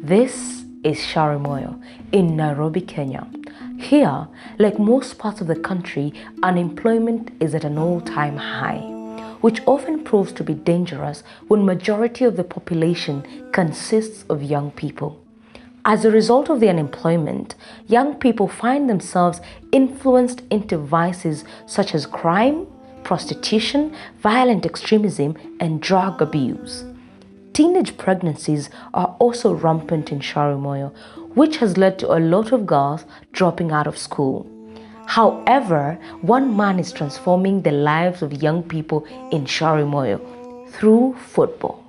This is Sharimoyo in Nairobi, Kenya. Here, like most parts of the country, unemployment is at an all-time high, which often proves to be dangerous when majority of the population consists of young people. As a result of the unemployment, young people find themselves influenced into vices such as crime, prostitution, violent extremism, and drug abuse. Teenage pregnancies are also rampant in Sharimoyo, which has led to a lot of girls dropping out of school. However, one man is transforming the lives of young people in Sharimoyo through football.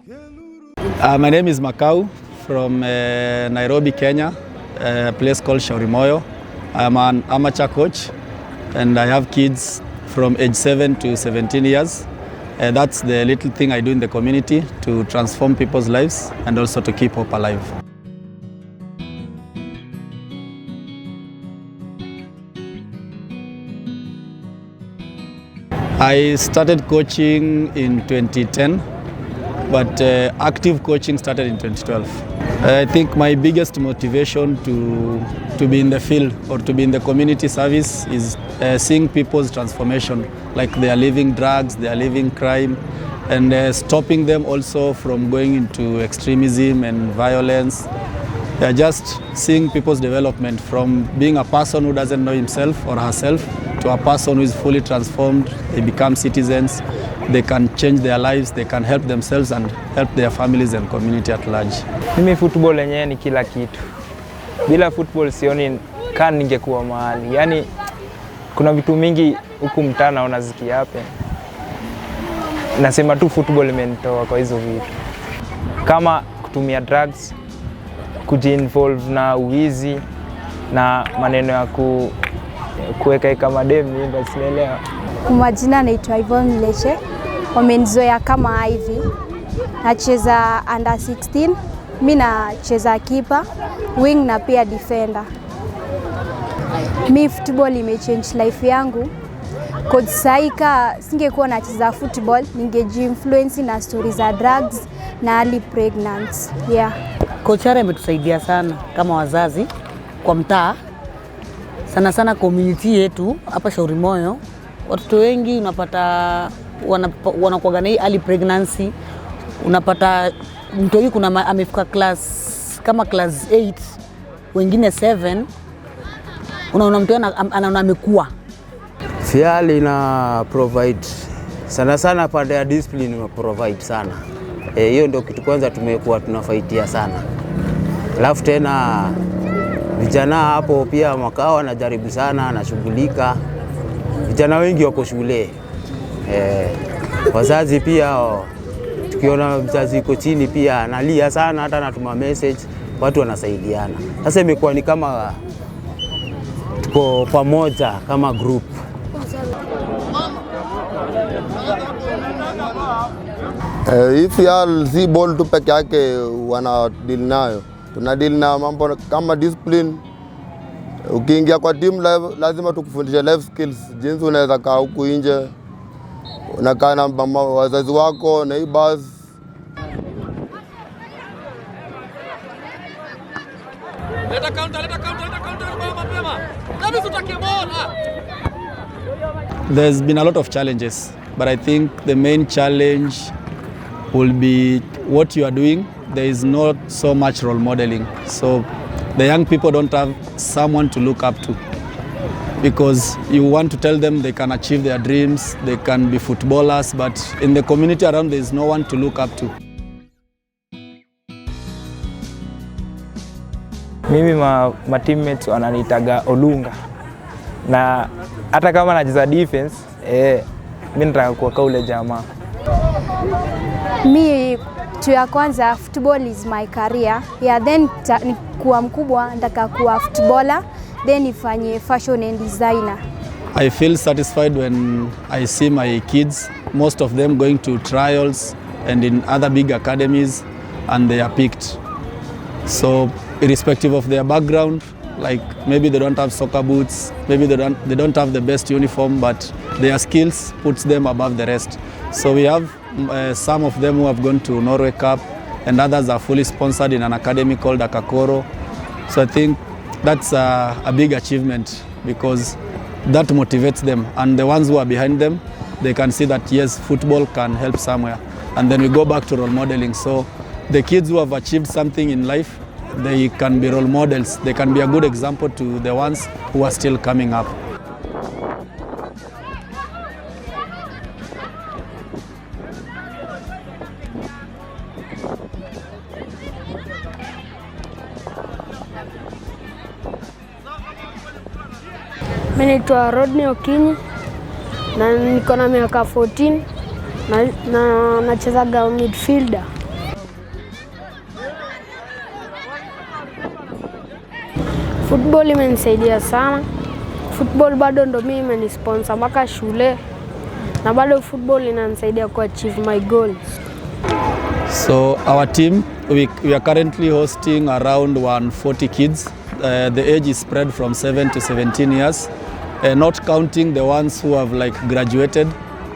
My name is Makau from Nairobi, Kenya, a place called Sharimoyo. I'm an amateur coach and I have kids from age 7 to 17 years. That's the little thing I do in the community to transform people's lives and also to keep hope alive. I started coaching in 2010, but active coaching started in 2012. I think my biggest motivation to be in the field or to be in the community service is seeing people's transformation, like they are leaving drugs, they are leaving crime, and stopping them also from going into extremism and violence. Just seeing people's development from being a person who doesn't know himself or herself to a person who is fully transformed. They become citizens, they can change their lives, they can help themselves and help their families and community at large. Mimi football yenyewe ni kila kitu. Bila football sioni kama ningekuwa mahali. Yaani kuna vitu mingi huku mtaa naona zikiape. Nasema tu football imenitoa kwa hizo vitu. Kama kutumia drugs, kuji-involve na uwizi na maneno ya kuweka kama demu ndio sielewa. Majina naitwa Yvonne Leche. Wamenizoea kama hivi. Nacheza under 16. Mimi nacheza keeper, wing na pia defender. Mimi football imechange life yangu. Kwa saika singekuwa nacheza football, ningeji-influence na stories za drugs na early pregnancy. Yeah. Coach ametusaidia sana kama wazazi kwa mtaa. Sana sana community yetu hapa Sharimoyo. Watoto wengi unapata wanakuwa na early pregnancy. Unapata mtu kuna amefika kama class 8, wengine 7. Unaona mtu anaona amekua. Fiali na provide sana sana pande ya discipline na provide sana. Hiyo ndio kitu kwanza tumekuwa tunafaitia sana. Alafu tena vijana hapo pia makao wanajaribu sana, anashughulika. Vijana wengi wako shule. Wazazi pia tukiona mzazi yuko chini pia analia sana, hata anatuma message, watu wanasaidiana. Sasa imekuwa ni kama tuko pamoja kama group. If you see ball tu peke yake wana deal nayo. Tuna deal na mambo kama discipline. Ukiingia kwa team lazima tukufundishe life skills, jinsi unaweza kaa huku nje. Unakaa na wazazi wako, neighbors. Leta counter mapema. Kabisa utakie ball. There's been a lot of challenges, but I think the main challenge will be what you are doing. There is not so much role modeling. So the young people don't have someone to look up to, because you want to tell them they can achieve their dreams, they can be footballers, but in the community around there is no one to look up to. Mimi ma teammates wananitaga Olunga. Na hata kama nacheza defense, mimi nataka kuwa kama ule jamaa. Mimi tu ya kwanza football is my career. Yeah, then kuwa mkubwa nataka kuwa footballer, then nifanye fashion and designer. I feel satisfied when I see my kids, most of them going to trials and in other big academies, and they are picked. So irrespective of their background, like maybe they don't have soccer boots, maybe they don't have the best uniform, but their skills puts them above the rest. So we have some of them who have gone to Norway Cup, and others are fully sponsored in an academy called Akakoro. So I think that's a big achievement because that motivates them, and the ones who are behind them, they can see that yes, football can help somewhere. And then we go back to role modeling. So the kids who have achieved something in life, they can be role models. They can be a good example to the ones who are still coming up. Mimi naitwa Rodney Okinyi na niko na miaka 14 na nachezaga midfielder. Football imenisaidia sana. Football bado ndo mimi imenisponsor mpaka shule, na bado football inanisaidia ku achieve my goals. So our team, we are currently hosting around 140 kids. The age is spread from 7 to 17 years, not counting the ones who have like graduated.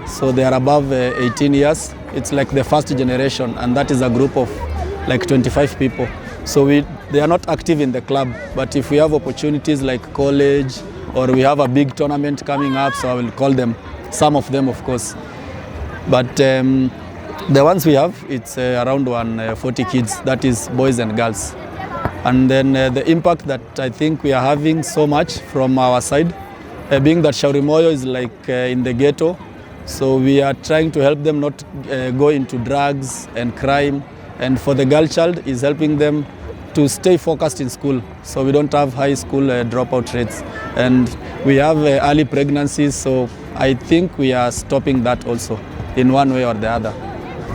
So they are above 18 years. It's like the first generation, and that is a group of like 25 people. So they are not active in the club, but if we have opportunities like college or we have a big tournament coming up, so I will call them, some of them of course. But the ones we have, it's around 140 kids, that is boys and girls. And then the impact that I think we are having so much from our side, being that Sharimoyo is like in the ghetto, so we are trying to help them not go into drugs and crime. And for the girl child is helping them to stay focused in school, so we don't have high school dropout rates. And we have early pregnancies, so I think we are stopping that also in one way or the other.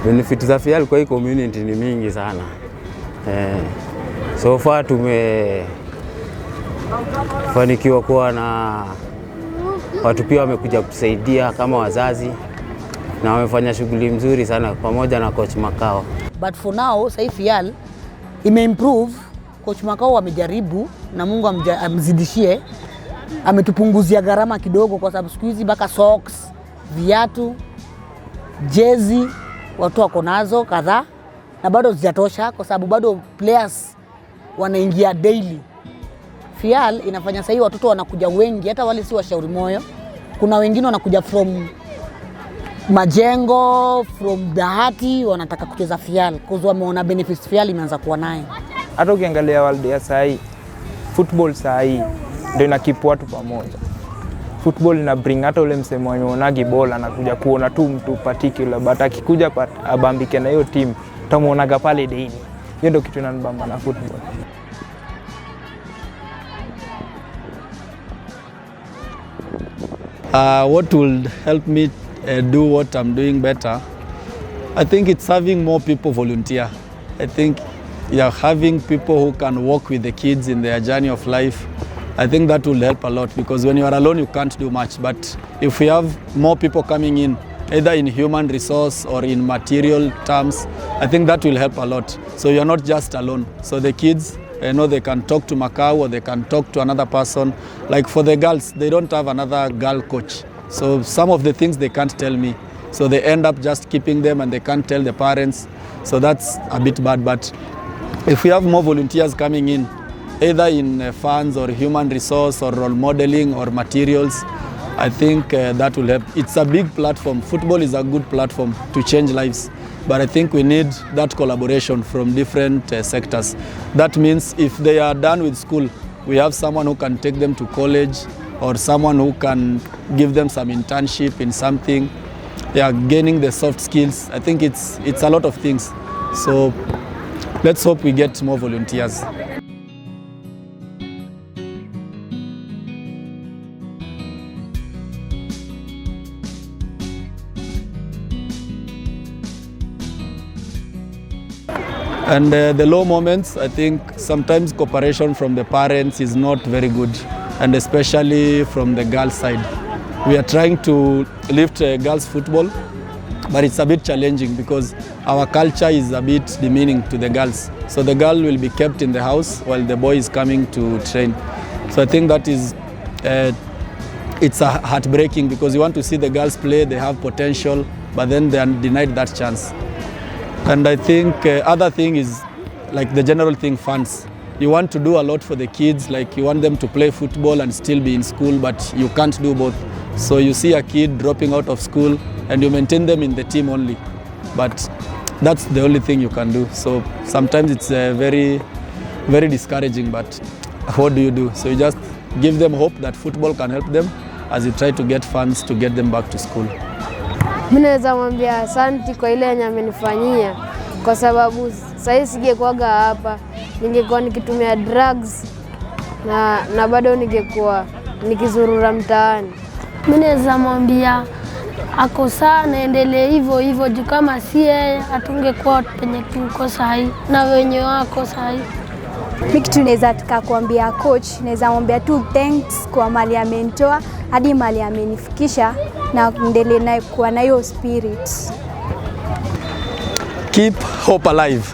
Benefits za FIAL kwa hii community ni mingi sana. So far tumefanikiwa kuwa na watu pia wamekuja kutusaidia kama wazazi, na wamefanya shughuli mzuri sana pamoja na coach Makao. But for now, sasa FIAL imeimprove. Coach Makao amejaribu na Mungu amzidishie. Ametupunguzia gharama kidogo kwa sababu siku hizi mpaka socks, viatu, jezi watu wako nazo kadhaa, na bado zijatosha kwa sababu bado players wanaingia daily. FIAL inafanya sasa hivi watoto wanakuja wengi, hata wale si wa Sharimoyo. Kuna wengine wanakuja from Majengo, from Dahati, wanataka kucheza FIAL kwa wameona benefits FIAL imeanza kuwa nayo. Hata ukiangalia world ya saa hii, football saa hii ndio inakipu watu pamoja. Football ina bring hata ule msemo wenye unagi bola na kuja kuona tu mtu particular, but akikuja abambike na hiyo team utamuonaga pale daily. Hiyo ndio kitu inanibamba na football. What will help me do what I'm doing better? I think it's having more people volunteer. I think having people who can walk with the kids in their journey of life. I think that will help a lot, because when you are alone you can't do much, but if we have more people coming in, either in human resource or in material terms, I think that will help a lot. So you're not just alone. So the kids, they can talk to Makao or they can talk to another person. Like for the girls, they don't have another girl coach. So some of the things they can't tell me. So they end up just keeping them and they can't tell the parents. So that's a bit bad. But if we have more volunteers coming in, either in funds or human resource or role modeling or materials, I think that will help. It's a big platform. Football is a good platform to change lives. But I think we need that collaboration from different sectors. That means if they are done with school, we have someone who can take them to college, or someone who can give them some internship in something. They are gaining the soft skills. I think it's a lot of things. So let's hope we get more volunteers. And the low moments, I think sometimes cooperation from the parents is not very good, and especially from the girls' side. We are trying to lift girls' football, but it's a bit challenging because our culture is a bit demeaning to the girls. So the girl will be kept in the house while the boy is coming to train. So I think that is, it's heartbreaking, because you want to see the girls play, they have potential, but then they are denied that chance. And I think other thing is like the general thing, funds. You want to do a lot for the kids, like you want them to play football and still be in school, but you can't do both. So you see a kid dropping out of school and you maintain them in the team only, but that's the only thing you can do. So sometimes it's very, very discouraging, but what do? So you just give them hope that football can help them as you try to get funds to get them back to school. Mimi naweza mwambia asante kwa ile yenye amenifanyia, kwa sababu sasa singekuwaga hapa, ningekuwa nikitumia drugs na bado ningekuwa nikizurura mtaani. Mimi naweza mwambia ako sana, endelee hivyo hivyo, juu kama si yeye hatungekuwa penye tuko sahi na wenye wako sahi. Mimi kitu naweza tukakwambia coach, naweza mwambia tu thanks kwa mali amenitoa hadi mali amenifikisha, na endelee naye kuwa na hiyo spirit. Keep hope alive.